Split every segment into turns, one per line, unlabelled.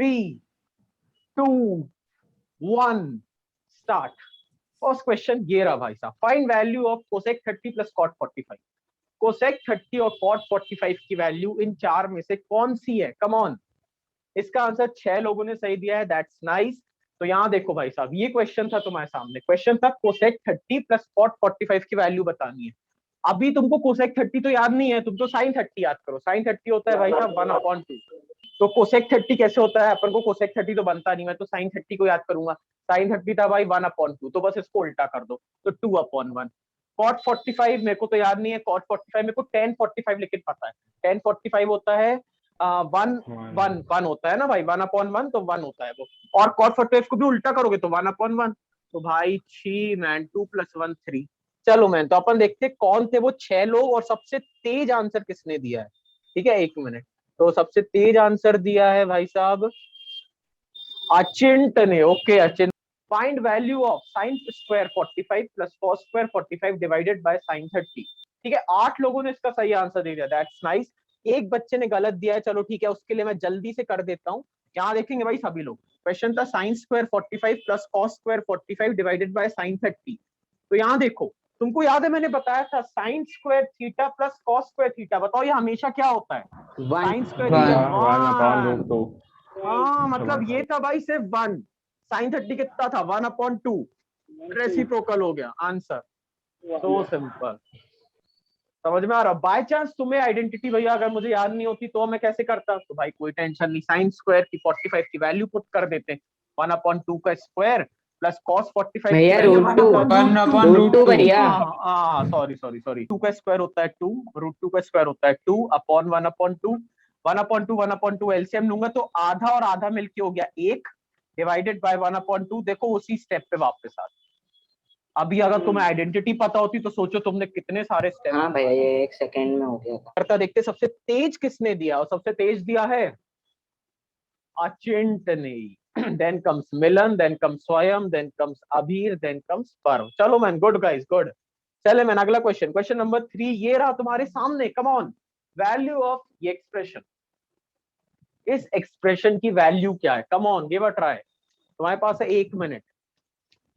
3, 2, 1 start. First question ये रहा भाई साहब, find value of cosec 30 plus cot 45। Cosec 30 और कॉट 45 की वैल्यू इन चार में से कौन सी है? Come on. इसका आंसर 6 लोगों ने सही दिया है, दैट्स नाइस। तो यहाँ देखो भाई साहब, ये क्वेश्चन था तुम्हारे सामने, क्वेश्चन था कोसेक 30 प्लस कॉट 45 की वैल्यू बतानी है। अभी तुमको कोसेक 30 तो याद नहीं है, तुम तो साइन 30 याद करो। साइन 30 होता है भाई साहब 1/2। तो कोसेक 30 कैसे होता है? अपन को कोसेक 30 तो बनता नहीं, मैं तो साइन 30 को याद करूंगा। साइन 30 था भाई 1/2, तो बस इसको उल्टा कर दो तो 2/1। कॉट 45 मेरे को तो याद नहीं है, कॉट 45 मेरे को tan 45 लेकिन पता है। tan 45 होता है 1 होता है ना भाई, 1/1 तो 1 होता है वो। और कॉट 45 को भी उल्टा करोगे तो 1/1। तो भाई 6 मैन, 2 + 1 3। चलो मैन, तो अपन देखते कौन थे वो 6 लोग और सबसे तेज आंसर किसने दिया है। ठीक है, 1 मिनट। तो सबसे तेज आंसर दिया है भाई साहब अचिंत ने। Okay Achint, find value of sine square 45 plus cos square 45 divided by sine 30। ठीक है, 8 लोगों ने इसका सही आंसर दे दिया, दैट्स नाइस। एक बच्चे ने गलत दिया है, चलो ठीक है, उसके लिए मैं जल्दी से कर देता हूँ। यहाँ देखेंगे भाई सभी लोग, क्वेश्चन था sign square 45 plus cos square 45 divided by sine 30। तो यहाँ देखो, तुमको याद है मैंने बताया था sine square theta plus cos square theta, बताओ ये हमेशा क्या होता है? Sine square theta. हाँ मतलब ये था भाई सिर्फ 1। साइन 30 कितना था? 1/2। रेसिप्रोकल हो गया आंसर। सो सिंपल, समझ में आ रहा? बाय चांस तुम्हें आइडेंटिटी भैया अगर मुझे याद नहीं होती तो मैं कैसे करता? तो भाई कोई टेंशन नहीं, साइन स्क्वायर की 45 की वैल्यू पुट कर देते, 1/2 का स्क्वायर प्लस कॉस 45 की वैल्यू
√2 बढ़िया।
सॉरी सॉरी सॉरी, 2 का स्क्वायर होता है 2, √2 का स्क्वायर होता है 2 अपॉन 1/2। 1/2 एलसीएम लूंगा तो आधा और आधा मिलके हो गया 1 डिवाइडेड बाय 1/2। देखो उसी स्टेप पे वापस आ। अभी अगर तुम्हें आइडेंटिटी पता होती तो सोचो तुमने कितने सारे स्टेप।
हाँ भैया, ये 1 सेकंड में हो गया था।
करता देखते सबसे तेज किसने दिया, और सबसे तेज दिया है अचिंत ने। देन कम्स मिलन, देन कम्स स्वयं, देन कम्स अबीर, देन कम्स पर्व। चलो मैन, गुड गाइस गुड। चले मैन, अगला क्वेश्चन, क्वेश्चन नंबर 3 ये रहा तुम्हारे सामने। कम ऑन, वैल्यू ऑफ ये एक्सप्रेशन, इस एक्सप्रेशन की वैल्यू क्या है? कम ऑन, गिव अ ट्राई। तुम्हारे पास है 1 मिनट।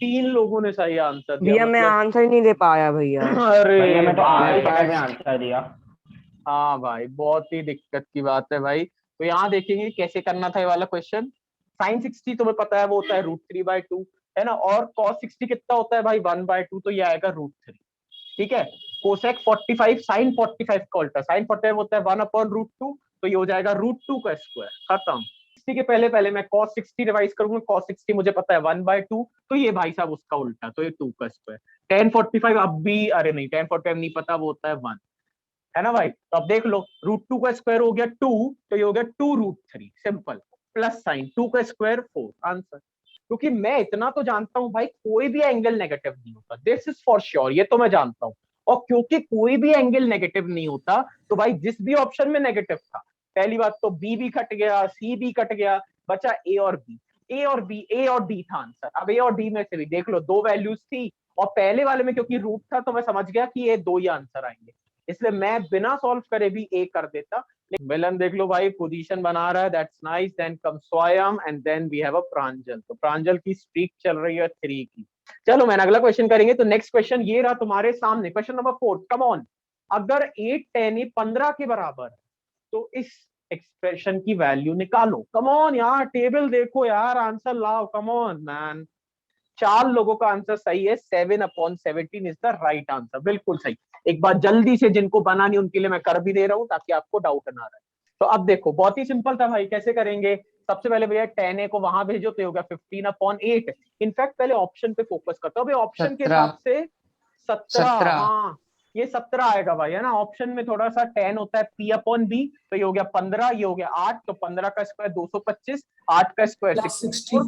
3 लोगों ने सही आंसर दिया,
भैया मैं
मतलब
आंसर ही नहीं दे पाया भैया।
अरे
मैं तो
भाई,
आखिरी सेकंड में आंसर दिया।
हाँ भाई बहुत ही दिक्कत की बात है भाई। तो यहाँ देखेंगे कैसे करना था ये वाला क्वेश्चन। साइन 60 तुम्हें पता है वो होता है √3/2, है ना? और कॉस 60 कितना होता है भाई 1/2, तो ये आएगा √3। ठीक है, कोसेक 45 साइन 45 का उल्टा, साइन 45 होता है 1/√2, तो ये हो जाएगा √2 का स्क्वायर। खत्म। 60 के पहले पहले मैं cos 60 रिवाइज करूंगा, cos 60 मुझे पता है 1/2, तो ये भाई साहब उसका उल्टा, तो ये 2 का स्क्वायर। tan 45 अब भी, अरे नहीं tan 45 नहीं पता, वो होता है 1, है ना भाई? तो अब देख लो, √2 का स्क्वायर हो गया 2, तो ये हो गया 2√3 सिंपल, प्लस साइन 2 का स्क्वायर 4 आंसर। क्योंकि मैं इतना तो जानता हूं भाई, कोई भी एंगल नेगेटिव नहीं होता, दिस इज फॉर श्योर, ये तो मैं जानता हूं। और क्योंकि कोई भी एंगल नेगेटिव नहीं होता, तो भाई जिस भी ऑप्शन में नेगेटिव था, पहली बात तो बी भी कट गया, सी भी कट गया, बचा ए और बी। ए और डी था आंसर। अब ए और डी में से भी देख लो, 2 वैल्यूज थी, और पहले वाले में क्योंकि रूट था तो मैं समझ गया कि ये 2 ही आंसर आएंगे, इसलिए मैं बिना सॉल्व करे भी ए कर देता। मिलन देख लो भाई पोजीशन बना रहा है, that's nice. Then come Swayam and then we have a Pranjal. तो प्रांजल की स्ट्रीक चल रही है 3 की। चलो मैंने अगला क्वेश्चन करेंगे। तो नेक्स्ट क्वेश्चन ये रहा तुम्हारे सामने, क्वेश्चन नंबर 4। कम ऑन, अगर 8 10 ये 15 के बराबर है तो इस एक्सप्रेशन की वैल्यू निकालो। कम ऑन यार, टेबल देखो यार, आंसर लाओ, कम ऑन मैन। 4 लोगों का आंसर सही है, 7/17 इज द राइट आंसर, बिल्कुल सही। एक बार जल्दी से, जिनको बनानी उनके लिए मैं कर भी दे रहा हूं ताकि आपको डाउट ना रहे। तो अब देखो बहुत ही सिंपल था भाई, कैसे करेंगे? सबसे पहले भैया 10a को वहां भेजो तो होगा 15/8। इनफैक्ट पहले ऑप्शन पे फोकस करता हूँ, ऑप्शन के हिसाब से 17। हाँ ये 17 आएगा भाई, है ना? ऑप्शन में थोड़ा सा 10 होता है p/b, तो ये हो गया 15, ये हो गया 8, तो 15 का स्क्वायर 225, 8 का स्क्वायर 64,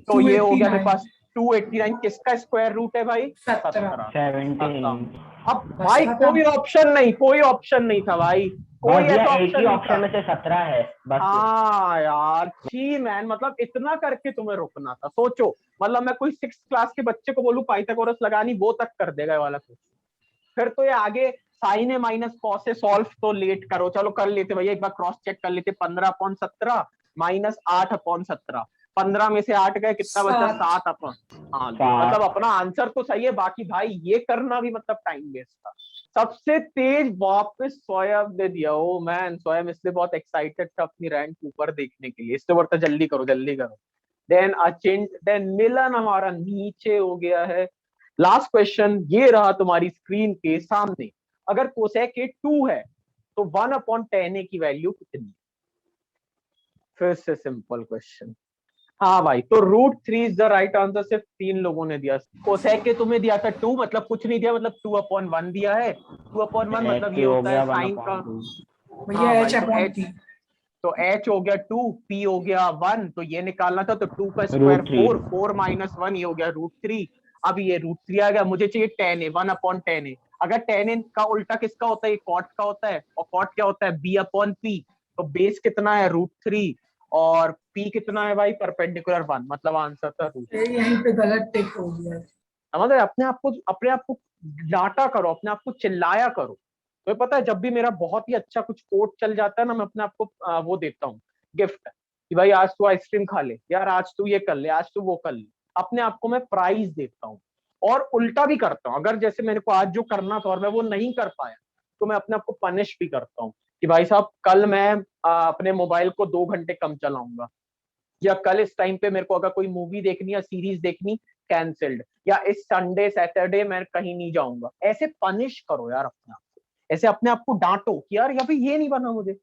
तो ये हो गया मेरे पास 289। किसका स्क्वायर रूट है भाई? 17।
17।
अब भाई कोई ऑप्शन नहीं, कोई ऑप्शन नहीं था भाई, कोई
बस भैया
ऐसा
एक ही
ऑप्शन नहीं
ऑप्शन
था।
में से 17 है बस।
हाँ यार छी मैन, मतलब इतना करके तुम्हें रुकना था, सोचो। मतलब मैं कोई 6th क्लास के बच्चे को बोलूं पाइथागोरस लगानी, वो तक कर देगा ये वाला कुछ। फिर तो ये आगे साइन ए माइनस कॉस से सॉल्व तो लेट करो, चलो कर लेते भैया, एक बार क्रॉस चेक कर लेते। 15/17 -8/17, 15 में से 8 गए, कितना बचा? 7 हाँ, मतलब अपना आंसर तो सही है, बाकी भाई ये करना भी मतलब टाइम वेस्ट था। सबसे तेज वापस स्वयं दे दिया। ओ मैन, स्वयं इसलिए बहुत एक्साइटेड था अपनी रैंक ऊपर देखने के लिए, इससे बढ़ता जल्दी करो जल्दी करो। देन अचिंट, देन मिलन हमारा नीचे हो गया है। लास्ट क्वेश्चन ये रहा तुम्हारी स्क्रीन के सामने। अगर कोसेक 2 है तो 1/10 की वैल्यू कितनी? फिर से सिंपल क्वेश्चन। हाँ भाई, तो √3 इज द राइट आंसर। सिर्फ 3 लोगों ने दिया। कोसेक के तुम्हें दिया था 2, मतलब कुछ नहीं दिया, मतलब 2/1 दिया है। 2/1 मतलब ये
हो
होता
गया
है साइन का।
1/2।
भैया
हाँ भाई,
एच
तो
अपॉन
एच,
पी।
तो h हो गया 2, p हो गया 1, तो ये निकालना था, तो 2 का स्क्वायर
√3।
4, 4 - 1 ये हो गया √3। अब ये √3 आ गया, मुझे चाहिए tan a, 1/10 a। अगर tan a का उल्टा किसका होता है? ये cot का होता है, और cot क्या होता है? b/p। तो बेस कितना है? √3, और p कितना है भाई? परपेंडिकुलर 1, मतलब आंसर था √3।
यहीं पे गलत टिक हो गया।
समझ रहे? अपने आप को डांटा करो, अपने आप को चिल्लाया करो। तो पता है, जब भी मेरा बहुत ही अच्छा कुछ कोट चल जाता है ना, मैं अपने आप को वो देता हूँ गिफ्ट, कि भाई आज तू आइसक्रीम खा ले, यार आज तू ये कर ले, आज तू वो कर ले। अपने आप को मैं प्राइज देता हूँ। और उल्टा भी करता हूँ, अगर जैसे मेरे को आज जो करना था और मैं वो नहीं कर पाया, तो मैं अपने आप को पनिश भी करता हूँ कि भाई साहब कल मैं अपने मोबाइल को 2 घंटे कम चलाऊंगा, या कल इस टाइम पे मेरे को अगर कोई मूवी देखनी या सीरीज देखनी, कैंसिल्ड, या इस संडे सैटरडे मैं कहीं नहीं जाऊंगा। ऐसे पनिश करो यार अपने आप को, ऐसे अपने आप को डांटो कि यार अभी ये नहीं बना मुझे।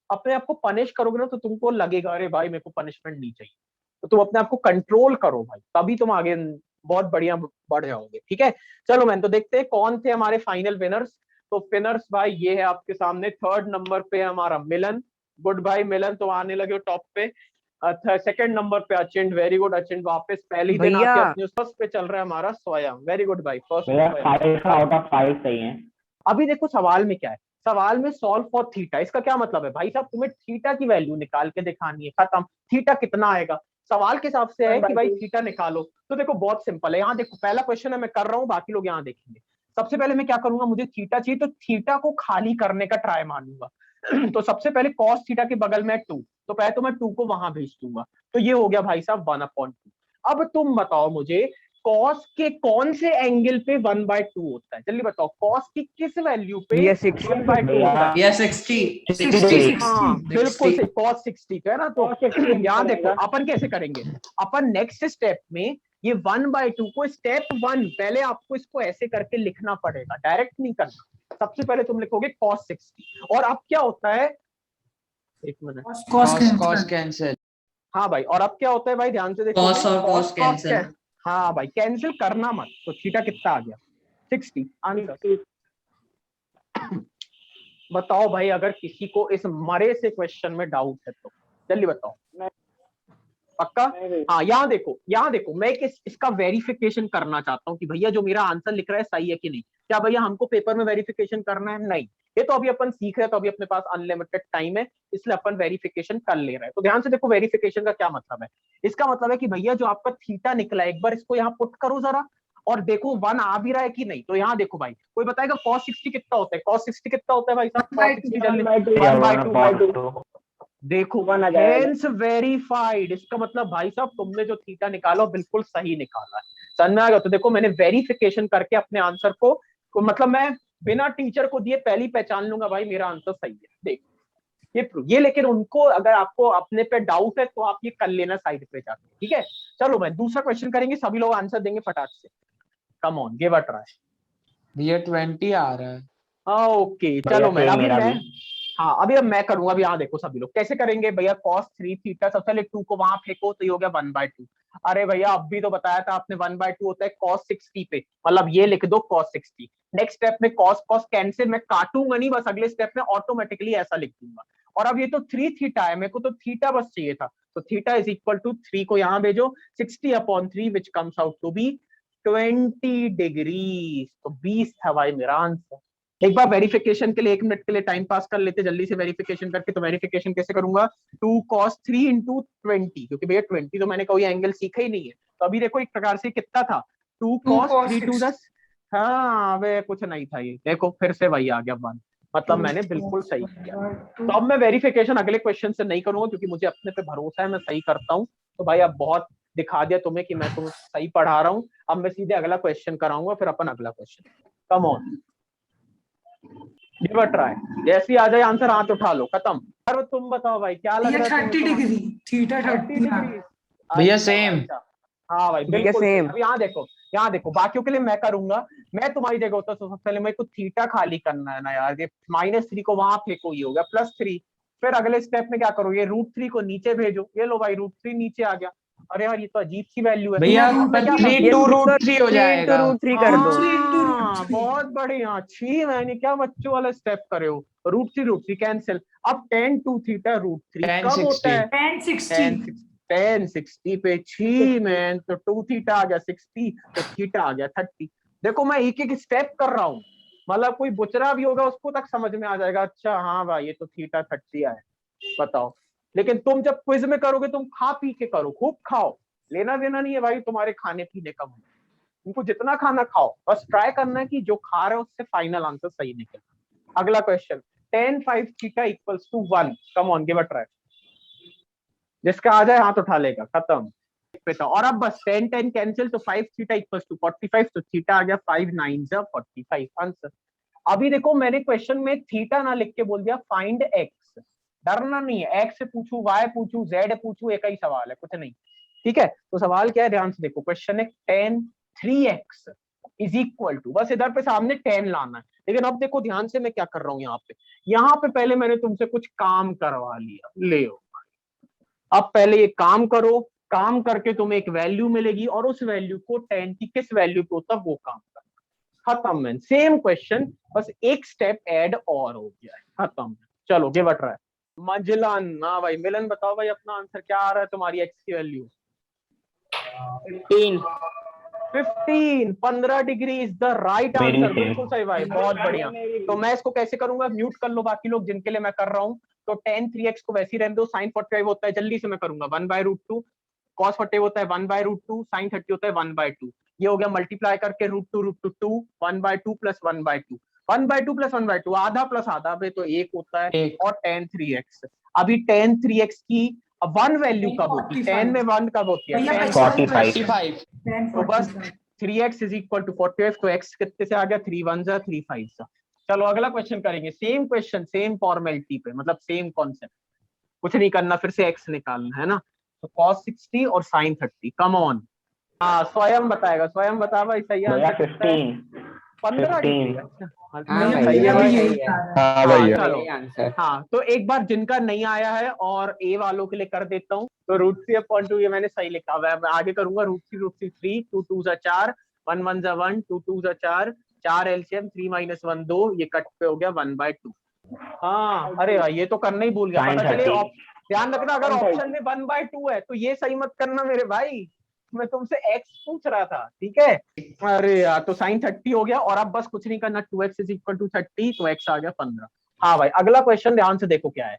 अपने आप को पनिश करोगे ना, तो तुमको लगेगा अरे भाई मेरे को पनिशमेंट नहीं चाहिए। तो तुम अपने आप को कंट्रोल करो भाई, तभी तुम आगे बहुत बढ़िया बढ़ जाओगे। ठीक है, चलो मैन, तो देखते हैं कौन थे हमारे फाइनल विनर्स। तो विनर्स भाई ये है आपके सामने। 3rd नंबर पे हमारा मिलन। गुड भाई मिलन, तो आने लगे टॉप पे। 2nd नंबर पे अचिंत। वेरी गुड अचिंत, वापस पहले ही दिन आके अपने फर्स्ट पे चल रहा है हमारा स्वयं। वेरी गुड भाई, फर्स्ट
भैया
पे
5/5 सही है।
अभी देखो सवाल में क्या है। सवाल में सॉल्व फॉर थीटा, इसका क्या मतलब है भाई साहब? तुम्हें थीटा की वैल्यू निकाल के दिखानी है, खत्म। थीटा कितना आएगा सवाल के हिसाब से है कि भाई थीटा निकालो। तो देखो बहुत सिंपल है, यहाँ देखो पहला क्वेश्चन है मैं कर रहा हूँ, बाकी लोग यहाँ देखेंगे। सबसे पहले मैं क्या करूंगा, मुझे थीटा चाहिए, तो थीटा को खाली करने का ट्राई मानूंगा। तो सबसे पहले कॉस थीटा के बगल में 2, तो पहले तो मैं 2 को वहां भेज दूंगा। तो ये हो गया भाई साहब 1/2। अब तुम बताओ मुझे, कॉस के कौन से एंगल पे 1/2 होता है? जल्दी बताओ, कॉस की किस वैल्यू पे 1/2 होता है?
या 60
हाँ बिल्कुल सही, cos 60 का है ना। तो यहाँ देखो अपन कैसे करेंगे। अपन नेक्स्ट स्टेप में ये 1/2 को स्टेप 1 पहले आपको इसको ऐसे करके लिखना पड़ेगा, डायरेक्ट नहीं करना। सबसे पहले तुम लिखोगे cos 60, और अब क्या होता है, एक मिनट,
कॉस कैंसिल।
हाँ भाई, और अब क्या होता है भाई, ध्यान से देखो।
Cos और cos cancel।
हाँ भाई, कैंसिल करना मत। तो थीटा कितना आ गया? 60 आंसर। बताओ भाई, अगर किसी को इस मरे से क्वेश्चन में डाउट है तो जल्दी बताओ। पक्का? हाँ, यहाँ देखो, यहाँ देखो, मैं इसका वेरिफिकेशन करना चाहता हूँ कि भैया जो मेरा आंसर लिख रहा है सही है कि नहीं। क्या भैया हमको पेपर में वेरिफिकेशन करना है? नहीं, ये तो अभी अपन सीख रहे हैं, तो अभी अपने पास अनलिमिटेड टाइम है, इसलिए अपन वेरिफिकेशन कर ले रहे हैं। तो ध्यान से देखो, वेरिफिकेशन का क्या मतलब है। इसका मतलब है कि भैया जो आपका थीटा निकला है, एक बार इसको यहाँ पुट करो जरा, और देखो 1 आ भी रहा है कि नहीं। तो यहाँ देखो भाई, कोई बताएगा cos 60 कितना होता है? cos 60 कितना होता है भाई साहब? cos 60 जल्दी 1/2। देखो हेंस वेरीफाइड, इसका मतलब भाई साहब तुमने जो थीटा निकाला बिल्कुल सही निकाला है। समझ में आ गया? तो देखो मैंने वेरिफिकेशन करके अपने आंसर को मतलब मैं बिना टीचर को दिए पहली पहचान लूंगा भाई मेरा आंसर सही है। देख ये लेकिन उनको, अगर आपको अपने पे डाउट है तो आप ये कर लेना साइड पे जाके। ठीक है, चलो मैं दूसरा क्वेश्चन करेंगे, सभी लोग आंसर देंगे फटाक से। कम ऑन, गिव अ ट्राई।
भैया 20 आ रहा है।
ओके चलो मैं अभी
मेरा
मैं
भी।
हाँ अभी अब मैं करूंगा। अभी यहाँ देखो सभी लोग कैसे करेंगे भैया। cos 3 थीटा, सबसे पहले 2 को वहां फेंको, तो ये हो गया 1/2। अरे भैया अब भी तो बताया था आपने 1/2 होता है cos 60 पे, मतलब ये लिख दो cos 60। नेक्स्ट स्टेप में cos कैंसिल, मैं काटूंगा नहीं, बस अगले स्टेप में ऑटोमेटिकली ऐसा लिख दूंगा। और अब ये तो 3 थीटा है, मेरे को तो थीटा बस चाहिए था। तो थीटा इज इक्वल टू 3 को यहाँ भेजो, 60/3 which comes out to be 20 degree. तो 20 था भाई मेरा आंसर। एक बार वेरिफिकेशन के लिए 1 मिनट के लिए टाइम पास कर लेते जल्दी से वेरिफिकेशन करके। तो वेरिफिकेशन कैसे करूंगा, 2 cos 3 इंटू 20, क्योंकि भैया 20 तो मैंने कोई एंगल सीखा ही नहीं है। तो अभी देखो एक प्रकार से कितना था, 2 cos 3 टू 10। हाँ वे कुछ नहीं था ये, देखो फिर से वही आ गया 1। मतलब मैंने बिल्कुल सही किया। तो अब मैं वेरिफिकेशन अगले क्वेश्चन से नहीं करूंगा क्योंकि मुझे अपने पे भरोसा है, मैं सही करता हूँ। तो भाई अब बहुत दिखा दिया तुम्हें कि मैं तुम्हें सही पढ़ा रहा हूँ। अब मैं सीधे अगला क्वेश्चन कराऊंगा, फिर अपन अगला question. Come on, give a try. जैसे ही आ जाए आंसर हाथ उठा लो, खत्म। और तुम बताओ भाई क्या लग रहा है
30 डिग्री, थीटा
30
30
डिग्री?
भैया सेम।
हाँ भाई
भैया
बिल्कुल
सेम।
अब यहाँ देखो बाकियों के लिए मैं करूंगा। मैं तुम्हारी जगह होता तो सबसे पहले मेरे को थीटा खाली करना है ना यार। ये -3 को वहां फेंको, ये हो गया +3। फिर अगले स्टेप में क्या करो, ये √3 को नीचे भेजो। ये लो भाई √3 नीचे आ गया। अरे यार ये तो अजीब सी वैल्यू है।
भैया
अब मैं क्या
3
ये
टू
तो सर
√3 हो
3
जाएगा।
into √3 कर दो।
3 into
हाँ,
√3।
बहुत बढ़िया। छी मैंने क्या बच्चों वाला स्टेप करे हो। √3 कैंसिल। अब tan 2 थीटा √3
tan
कब होता
60।
है?
1060।
tan 60 पे छी मैन, तो 2 थीटा आ गया 60, तो थीटा आ गया 30। देखो मैं एक एक स्टेप कर रहा हूँ, मतलब कोई बुचरा भी होगा उसको तक समझ में आ जाएगा। अच्छा हाँ भाई ये तो थीटा 30 आया, बताओ। लेकिन तुम जब क्विज में करोगे तुम खा पी के करो, खूब खाओ। लेना देना नहीं है भाई तुम्हारे खाने पीने का। तुमको जितना खाना खाओ, बस ट्राई करना है कि जो खा रहे हो उससे फाइनल आंसर सही निकले। अगला question, tan 5 theta equals to 1। Come on, give a try. जिसका आ जाए हाथ उठा लेगा, खत्म। और अब बस tan tan कैंसिल, तो 5 थीटा इक्वल्स टू 45। तो थीटा आ गया 5 9 45 आंसर। अभी देखो मैंने क्वेश्चन में थीटा ना लिख के बोल दिया फाइंड एक्स। डरना नहीं है, एक्स पूछू, वाई पूछू, जेड पूछू, एक ही सवाल है, कुछ नहीं। ठीक है, तो सवाल क्या है ध्यान से देखो। क्वेश्चन है tan 3x is equal to, बस इधर पे सामने 10 लाना है। लेकिन अब देखो ध्यान से मैं क्या कर रहा हूँ यहाँ पे पहले मैंने तुमसे कुछ काम करवा लिया, ले अब पहले ये काम करो। काम करके तुम्हें एक वैल्यू मिलेगी और उस वैल्यू को tan की किस वैल्यू पे होता वो काम करना। खत्म मैन, सेम क्वेश्चन, बस एक स्टेप ऐड और हो गया है, खत्म। चलो गिव अ ट्राई। मजलन, हाँ भाई मिलन बताओ भाई अपना आंसर क्या आ रहा है तुम्हारी एक्स की value? 15 degree is the right
मेरी
आंसर।
भी same।
बिल्कुल सही भाई, बहुत बढ़िया। तो मैं इसको कैसे करूंगा, म्यूट कर लो बाकी लोग जिनके लिए मैं कर रहा हूँ। तो tan 3x को वैसे ही रहने दो। sin 45 होता है, जल्दी से मैं करूंगा 1/√2। cos 45 होता है 1/√2। sin 30 होता है 1/2। ये हो गया मल्टीप्लाई करके √2 1/2 प्लस 1/2। 1/2 प्लस 1/2 आधा प्लस आधा पे तो 1 होता है।
एक।
और tan 3x, अभी tan 3x की अब 1 वैल्यू कब होती है? 10 में 1 कब होती है? 10
45।
45।
तो बस 3x इज इक्वल टू 45। तो x कितने से आ गया? 3 1 जा 3 5 जा। चलो अगला क्वेश्चन करेंगे। सेम क्वेश्चन, सेम फॉर्मेलिटी पे, मतलब सेम कॉन्सेप्ट। कुछ नहीं करना, फिर से x निकालना है ना। तो cos 60 और sin 30। कम ऑन, हाँ स्वयं बताएगा, स्वयं बता भाई सही
भैया
आंसर कितना है?
15।
15 डिग्री।
15।
अच्छा
हाँ
भैया
भाई
सही है
ये
भाई।
सही है।
हाँ भैया।
चलो
यही आंसर।
हाँ, तो एक बार जिनका नहीं आया है और ए वालों के लिए कर देता हूँ। तो √3/2 ये मैंने सही लिखा हुआ है। मैं आगे करूंगा √3 3, 2 2 जा 4, 1 1 जा 1, 2 2 जा 4, 4 एलसीएम 3 - 1 2, ये कट पे हो गया 1/2। हाँ अरे भाई ये तो करना ही भूल गया।
Sin
पता चले
30।
ध्यान रखना, अगर ऑप्शन में 1/2 है तो ये सही मत करना मेरे भाई। मैं तुमसे x पूछ रहा था, ठीक है। अरे यार, तो sin 30 हो गया। और अब बस कुछ नहीं करना, 2x इज इक्वल टू 30, तो x आ गया 15। हाँ भाई अगला क्वेश्चन ध्यान से देखो क्या है।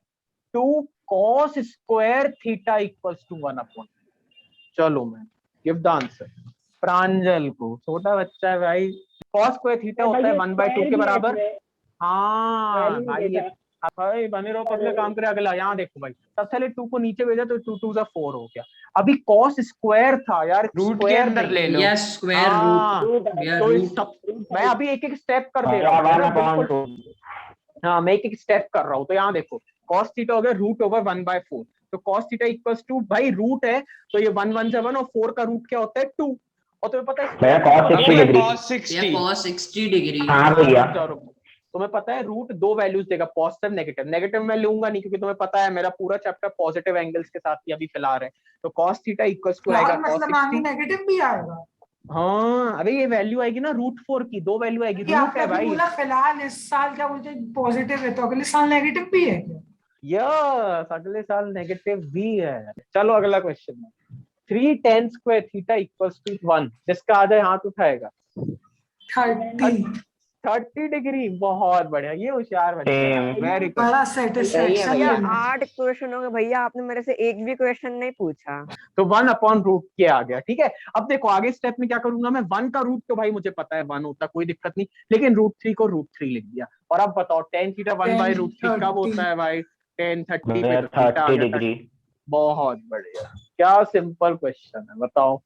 2 cos square theta equals to 1/। चलो मैं गिव द आंसर। प्रांजल को, छोटा बच्चा है भाई। cos स्क्वायर थीटा होता है 1/2 के बराबर। हाँ भाई ये भाई बने रहो, पगले काम करे। अगला यहाँ देखो भाई, सबसे पहले 2 को नीचे भेजा तो 2 2 जा 4 हो गया। अभी cos स्क्वायर था यार,
रूट के
स्क्वायर
अंदर
नहीं।
ले लो।
यस स्क्वायर
हाँ,
रूट।
तो इस सब मैं अभी एक एक स्टेप कर दे रहा हूँ बिल्कुल। हाँ मैं एक एक स्टेप कर रहा हूँ। तो यहाँ देखो cos थीटा हो गया √1/4। तो cos थीटा इक्वल्स टू, भाई रूट है तो ये 1 1 7 और 4 का रूट क्या होता है 2। और तुम्हें पता है
भैया cos 60 degree.
cos 60।
cos 60 degree.
हाँ भैया।
तुम्हें पता है रूट दो वैल्यूज देगा, पॉजिटिव नेगेटिव। नेगेटिव मैं लूंगा नहीं क्योंकि तुम्हें पता है मेरा पूरा चैप्टर पॉजिटिव एंगल्स के साथ ही अभी फिलहा रहे। तो cos थीटा इक्वल्स टू आएगा cos
मतलब आगे
60।
नेगेटिव भी आएगा।
हाँ अरे ये वैल्यू आएगी ना √4 की, दो वैल्यू आएगी।
ये
रूट
आपने
है
अभी
भाई।
बोला फिलहाल इस साल क्या बोलते हैं पॉजिटिव है, तो अगले साल नेगेटिव भी है क्या?
यस अगले साल नेगेटिव भी है। चलो अगला क्वेश्चन है 3 tan square theta equals to 1। जिसका आ जाए हाथ उठाएगा।
30।
30 डिग्री, बहुत बढ़िया, ये होशियार बच्चा है, वेरी गुड।
बड़ा
सही
सेटिस्फेक्शन
है
भैया
भैया।
8 क्वेश्चन हो गए भैया, आपने मेरे से एक भी क्वेश्चन नहीं पूछा।
तो 1/√k आ गया, ठीक है। अब देखो आगे स्टेप में क्या करूंगा मैं, 1 का रूट तो भाई मुझे पता है 1 होता, कोई दिक्कत नहीं, लेकिन √3 को √3 लिख दिया। और अब बताओ tan थीटा 1/√3 कब होता है भाई, tan 30 पे, तो थीटा आ
30
गया।
डिग्री।
बहुत बढ़िया, क्या सिंपल क्वेश्चन है, बताओ।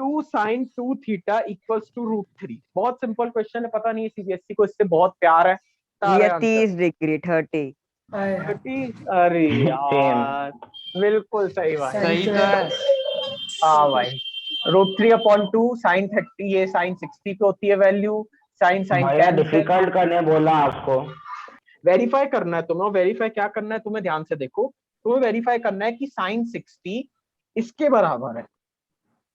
2 sin 2 थीटा इक्वल्स टू √3, बहुत सिंपल क्वेश्चन है, पता नहीं सीबीएसई को इससे बहुत प्यार है।
भैया 30 डिग्री 30।
30, अरे यार बिल्कुल सही बात।
सही तो है।
हाँ भाई, √3/2 sin 30, ये sin 60 पे होती है वैल्यू, sin
भैया डिफिकल्ट करने बोला आपको।
वेरीफाई करना है तुम्हें, वेरीफाई क्या करना है तुम्हें, ध्यान से देखो, तुम्हें वेरीफाई करना है कि sin 60 इसके बराबर है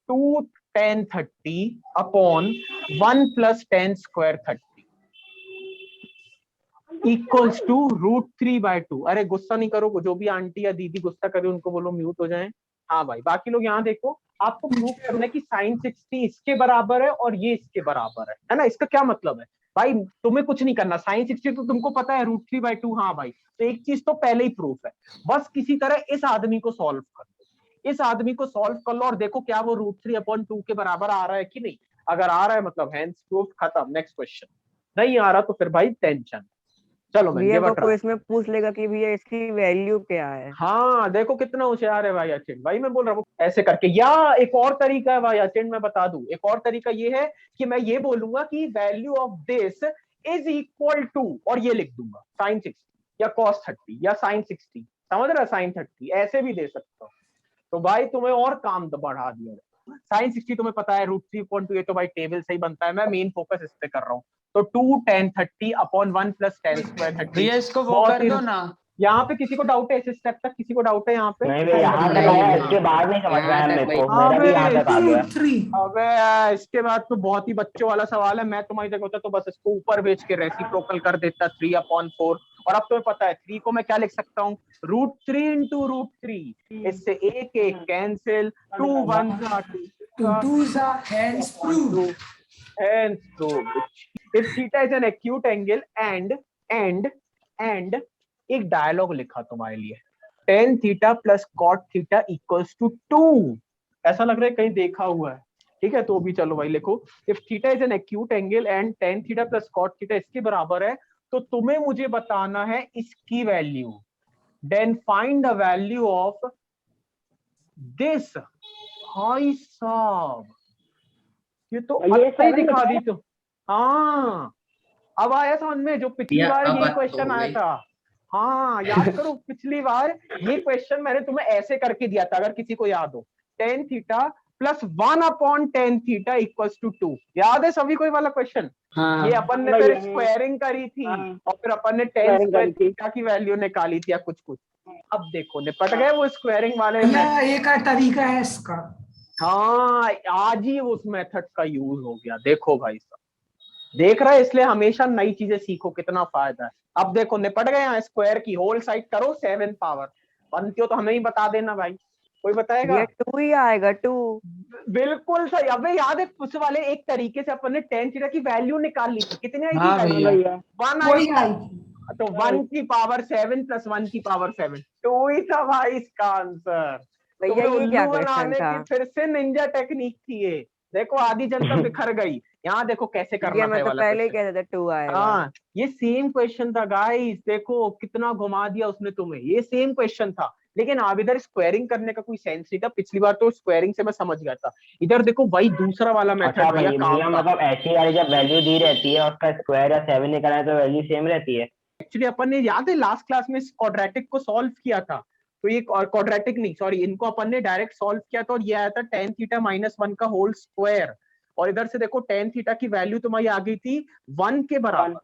2 tan 30/1 + tan square 30 equals to √3/2। अरे गुस्सा नहीं करो, जो भी आंटी या दीदी गुस्सा करे उनको बोलो म्यूट हो जाएं। हाँ भाई, बाकी लोग यहाँ देखो, आपको प्रूव करना है कि sin 60 इसके बराबर है और ये इसके बराबर है ना। इसका क्या मतलब है भाई, तुम्हें कुछ नहीं करना, sin 60 तो तुमको पता है √3/2। हाँ भाई, तो एक चीज तो पहले ही प्रूफ है, बस किसी तरह इस आदमी को सॉल्व कर दो, इस आदमी को सॉल्व कर लो और देखो क्या वो √3/2 के बराबर आ रहा है कि नहीं। अगर आ रहा है मतलब हैंड्स प्रूफ, खत्म, नेक्स्ट क्वेश्चन। नहीं आ रहा तो फिर भाई टेंशन। चलो मैं
भैया
ये
वो
बट रहा।
क्विज में पूछ लेगा कि भैया इसकी वैल्यू क्या है।
हाँ देखो कितना होशियार है भाई अचिन, भाई मैं बोल रहा हूँ ऐसे करके। या एक और तरीका है भाई अचिन, मैं बता दूं, एक और तरीका ये है कि मैं ये बोलूंगा कि value of this is equal to, और ये लिख दूंगा sin 60 या cos 30 या sin 60, समझ रहा, sin 30 ऐसे भी दे सकता हूँ। तो भाई तुम्हें और काम बढ़ा दिया। sin 60 तुम्हें पता है √3/2, ये तो भाई टेबल से ही बनता है, मैं मेन फोकस इस पे कर रहा हूँ। तो 2 tan 30/1 + tan square 30।
भैया इसको वो कर दो ना।
यहाँ पे किसी को डाउट है, इस स्टेप तक किसी को डाउट है यहाँ पे?
नहीं भैया, यहाँ तक आया, इसके बाद नहीं समझ में आया मेरे को, मेरा भी यहाँ तक आ गया।
अबे इसके बाद तो बहुत ही बच्चों वाला सवाल है, मैं तुम्हारी जगह होता तो बस इसको ऊपर भेज के रेसिप्रोकल कर देता 3/4। और अब तुम्हें पता है 3 को मैं क्या लिख सकता हूँ, √3 × √3, इससे एक एक cancel, 2 1s are 2
2s are hence proved.
hence proved. If theta is an acute angle and एक डायलॉग लिखा तुम्हारे लिए, tan theta + cot theta equals to 2, ऐसा लग रहा है कहीं देखा हुआ है, ठीक है। तो भी चलो भाई लिखो, if theta is an acute angle and tan theta + cot theta इसके बराबर है, तो तुम्हें मुझे बताना है इसकी value, then find the value of this. भाई साहब ये तो अच्छा ही दिखा दी तुम। हाँ अब आया समझ में, जो पिछली बार ये क्वेश्चन आया था। हाँ याद करो, पिछली बार ये क्वेश्चन मैंने तुम्हें ऐसे करके दिया था, अगर किसी को याद हो, tan theta + 1/tan theta equals to 2, याद है सभी कोई वाला क्वेश्चन?
हाँ
ये अपन ने फिर स्क्वायरिंग करी थी और फिर अपन ने tan स्क्वायर थीटा की वैल्यू निकाली थी या कुछ। अब देखो निपट गए वो स्क्वायरिंग वाले में।
एक तरीका है इसका।
हाँ आज ही उस मेथड का यूज हो गया, देखो भाई साहब, देख रहा है, इसलिए हमेशा नई चीजें सीखो, कितना फायदा है। अब देखो निपट गए, यहाँ स्क्वायर की होल साइड करो, 7 पावर बनती हो तो हमें ही बता देना भाई, कोई बताएगा?
ये 2 ही आएगा 2।
बिल्कुल सही। अबे याद है उस वाले एक तरीके से अपन ने tan थीटा की वैल्यू निकाल ली थी, कितनी आई
हाँ
थी
भैया।
1 आई थी। तो 1 की पावर 7 + 1 की पावर 7, 2 ही था भाई इसका आंसर।
भैया ये क्या
उल्लू
क्वेश्चन
बनाने
था?
की फिर से निंजा टेक्निक थी ये, देखो आधी जनता बिखर गई। यहाँ देखो कैसे करना
भैया
था
मैं
ये
तो
वाला
पहले ही
क्वेश्चन।
कहता था 2 आएगा।
हाँ ये सेम क्वेश्चन था गाइस, देखो कितना घुमा दिया उसने तुम्हें, ये सेम क्वेश्चन था, लेकिन अब इधर स्क्वायरिंग करने का कोई सेंस नहीं था। पिछली बार तो स्क्वायरिंग से मैं समझ गया था, इधर देखो भाई दूसरा वाला मेथड
अच्छा
भैया काम
भैया,
का।
मतलब ऐसी वाली जब वैल्यू दी रहती है और उसका स्क्वायर या 7 निकलना है तो वैल्यू सेम रहती है।
एक्चुअली अपन ने याद है लास्ट क्लास में क्वाड्रेटिक को सॉल्व किया था, तो ये क्वाड्रेटिक नहीं सॉरी, इनको अपन ने डायरेक्ट सॉल्व किया था और ये आया था tan थीटा -1 का होल स्क्वायर, और इधर से देखो tan थीटा की वैल्यू तुम्हारी आ गई थी 1 के बराबर।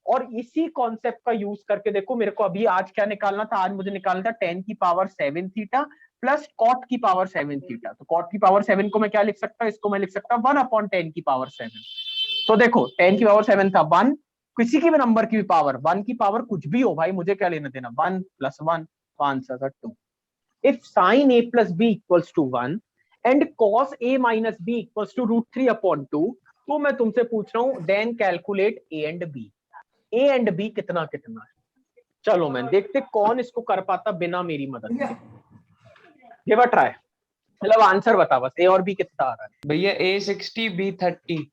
और इसी कॉन्सेप्ट का यूज करके देखो, मेरे को अभी आज क्या निकालना था, आज मुझे निकालना था tan की पावर 7 थीटा + cot की पावर 7 थीटा। तो cot की पावर 7 को मैं क्या लिख सकता हूँ, इसको मैं लिख सकता हूँ 1/tan की पावर 7। तो देखो tan की पावर 7 था 1, किसी की भी नंबर की भी पावर 1 की पावर कुछ भी हो भाई, मुझे क्या लेना देना, 1 + 1, तो आंसर था 2। If sin a + b = 1 and cos a - b = √3/2, तो मैं तुमसे पूछ रहा हूँ then calculate A and B. A and B कितना कितना है? चलो मैन देखते कौन इसको कर पाता बिना मेरी मदद के। गिव अ ट्राई, मतलब आंसर बता बस, ए और बी कितना आ रहा है।
भैया A60 B30।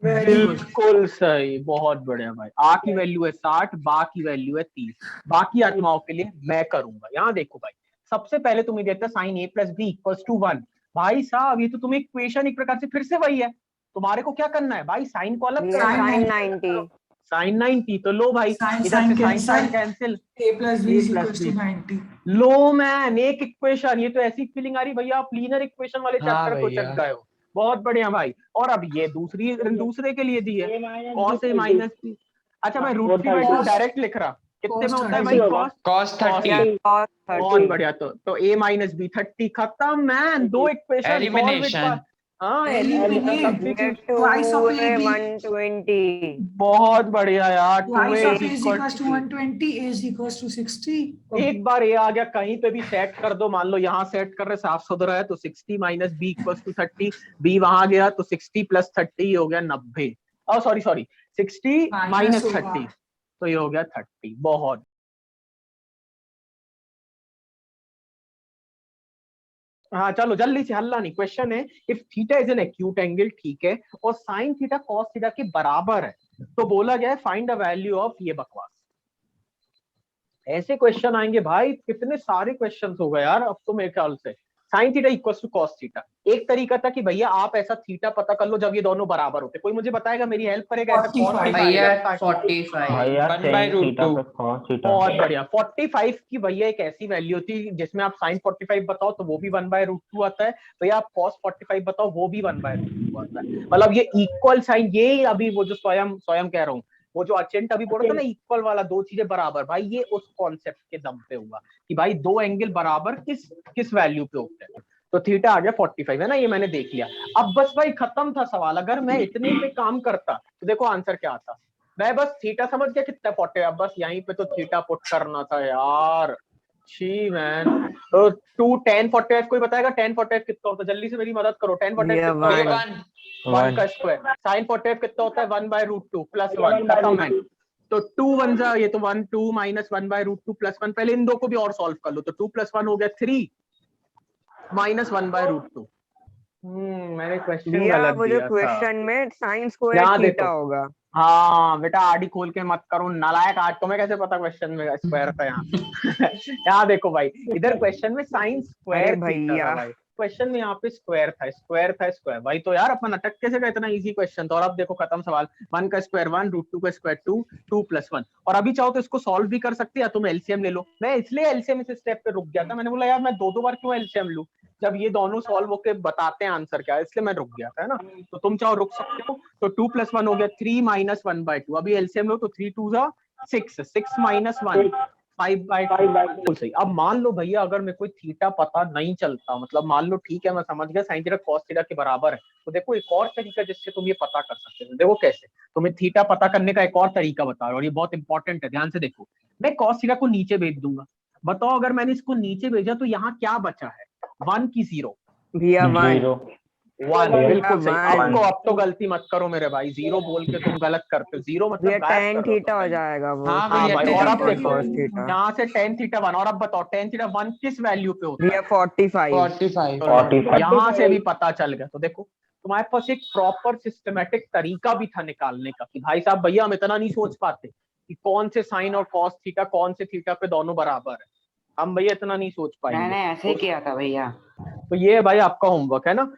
बिल्कुल सही, बहुत बढ़िया भाई। आ की वैल्यू है 60, बा की वैल्यू है 30। बाकी आत्माओं के लिए मैं करूंगा। यहाँ देखो भाई, सबसे पहले तुम्हें देता sine A plus B equals to 1। भाई साहब ये तो तुम्हें इक्वेशन एक प्रकार से फिर से वही है। तुम्हारे को क्या करना है भाई, साइन को अलग
भैया
करना है।
साइन 90।
साइन 90, तो लो भाई
Sin-
इधर से
sin
sine
cancel।
Cancel.
a plus b is
A plus
equals to
B।
90।
Low man, एक इक्वेशन। ये तो ऐसी फीलिंग आ रही भैया आप लीनियर इक्वेशन वाले
हाँ
चैप्टर को
भैया।
चल गए हो। बहुत बढ़िया भाई। और अब ये दूसरे के लिए दी है cos a माइनस b। अच्छा मैं रूट 3/2 डायरेक्ट लिख रहा। कितने में होता है भाई cos?
cos 30।
cos
बहुत
30।
बढ़िया। तो a माइनस बी 30 खत्म मैन। दो इक्वेशन
Elimination।
हाँ
Eliminate।
Two
Twice of
a
AB।
120।
बहुत बढ़िया यार।
Twice
2a
of a
is
is
equal
equals to
to
120, a is equals to 60।
एक बार ये आ गया कहीं पे भी सेट कर दो। मान लो यहाँ सेट कर रहे साफ सुथरा है तो 60 माइनस बी इक्वल्स टू 30। बी वहां गया तो 60 प्लस 30 हो गया 90। सॉरी 60 माइनस 30 तो ये हो गया 30। बहुत हाँ चलो जल्दी से, हल्ला नहीं। क्वेश्चन है if theta is an acute angle, ठीक है, और साइन थीटा कॉस थीटा के बराबर है, तो बोला गया है फाइंड द वैल्यू ऑफ ये बकवास। ऐसे क्वेश्चन आएंगे भाई, कितने सारे क्वेश्चन हो गए यार अब तो मेरे ख्याल से। Sine theta equals to cos theta. एक तरीका था कि भैया आप ऐसा थीटा पता कर लो जब ये दोनों बराबर होते। कोई मुझे बताएगा, मेरी हेल्प करेगा ऐसा कौन सा
भैया
था?
45।
भैया
1 by
sin
root
theta
2।
Plus cos theta.
बहुत बढ़िया। 45 की भैया एक ऐसी वैल्यू थी जिसमें आप साइन 45 बताओ तो वो भी 1/√2 आता है। भैया आप cos 45 बताओ वो भी 1/√2 आता है। मतलब ये इक्वल साइन, ये अभी वो जो स्वयं कह रहा हूँ, वो जो अचेंट अभी बोल रहा था ना इक्वल वाला, दो चीजें बराबर, भाई ये उस कॉन्सेप्ट के दम पे हुआ कि भाई दो एंगल बराबर किस वैल्यू पे होते हैं। तो थीटा आ गया 45 है ना, ये मैंने देख लिया। अब बस भाई खत्म था सवाल। अगर मैं इतने पे काम करता तो देखो आंसर क्या आता। मैं बस थीटा समझ गया कितना 40, अब बस यहीं पे तो थीटा पुट करना था यार। छी मैन। तो 2 tan 45 कोई बताएगा tan 45 कितना होता है? जल्दी से मेरी मदद करो। tan 45
भैया
कितना होता है?
1।
1 का स्क्वायर। sin 45 कितना होता है? 1/√2 प्लस 1। खत्म है। तो 2 1 जा, ये तो 1 2 माइनस 1/√2 प्लस 1। पहले इन दो को भी और सॉल्व कर लो। तो 2 + 1 हो गया 3 माइनस 1/√2। मैंने क्वेश्चन
भैया
गलत
वो जो
दिया था।
क्वेश्चन में साइन स्क्वायर
यहाँ
थीटा
देखो।
होगा।
हाँ बेटा आडी खोल के मत करो नालायक। आज तुम्हें कैसे पता क्वेश्चन में स्क्वायर था यहाँ? यहाँ देखो भाई, इधर क्वेश्चन में साइन स्क्वायर
अरे
थीटा था
भैया।
भाई। क्वेश्चन में यहाँ पे स्क्वायर था स्क्वायर। भाई तो यार अपन अटक कैसे गए? इतना इजी क्वेश्चन था। और अब देखो खत्म सवाल। 1 का स्क्वायर 1, √2 का स्क्वायर 2, 2 + 1। और अभी चाहो तो इसको सॉल्व भी कर सकते हैं, तुम एलसीएम ले लो। मैं इसलिए एलसीएम इस स्टेप पे रुक गया था। मैंने बोला यार मैं दो बार क्यों एलसीएम लूं जब ये दोनों सॉल्व होके बताते हैं आंसर क्या है, इसलिए मैं रुक गया था, है ना। तो तुम चाहो रुक सकते हो। तो 2 + 1 हो गया 3 माइनस 1/2। अभी एलसीएम लो तो 3 2 जा 6, 6 माइनस 1 5/2। सही। अब मान लो भैया अगर मेरे को थीटा पता नहीं चलता, मतलब मान लो ठीक है मैं समझ गया साइन थीटा कॉस थीटा के बराबर है, तो देखो एक और तरीका जिससे तुम ये पता कर सकते हो। देखो कैसे तुम्हें थीटा पता करने का एक और तरीका बता रहा हूँ, और ये बहुत इंपॉर्टेंट है, ध्यान से देखो। मैं कॉस थीटा को नीचे भेज दूंगा। बताओ अगर मैंने इसको नीचे भेजा तो यहाँ क्या बचा है? 1 की 0?
भैया 1।
1 बिल्कुल सही।
one।
अब तो गलती मत करो मेरे भाई, 0 बोल के तुम गलत करते हो। 0 मतलब
भैया
गायब
tan
कर रहे हो
थीटा
तुम।
हो जाएगा वो।
हाँ
हाँ
भैया
भाई। और अब
tan
देखो
cos थीटा।
यहाँ से tan थीटा 1। और अब बताओ tan थीटा 1 किस वैल्यू पे होता है?
भैया 45।
45।
तो यहाँ से भी पता चल गया। तो देखो तुम्हारे पास एक प्रॉपर सिस्टमेटिक तरीका भी था निकालने का कि भाई साहब भैया हम इतना नहीं सोच पाते कि कौन से साइन और कॉस थीटा कौन से थीटा पे दोनों बराबर है। हम भैया इतना नहीं सोच पाएंगे।
मैंने ऐसे ही किया था भैया।
तो ये भाई आपका होमवर्क है ना।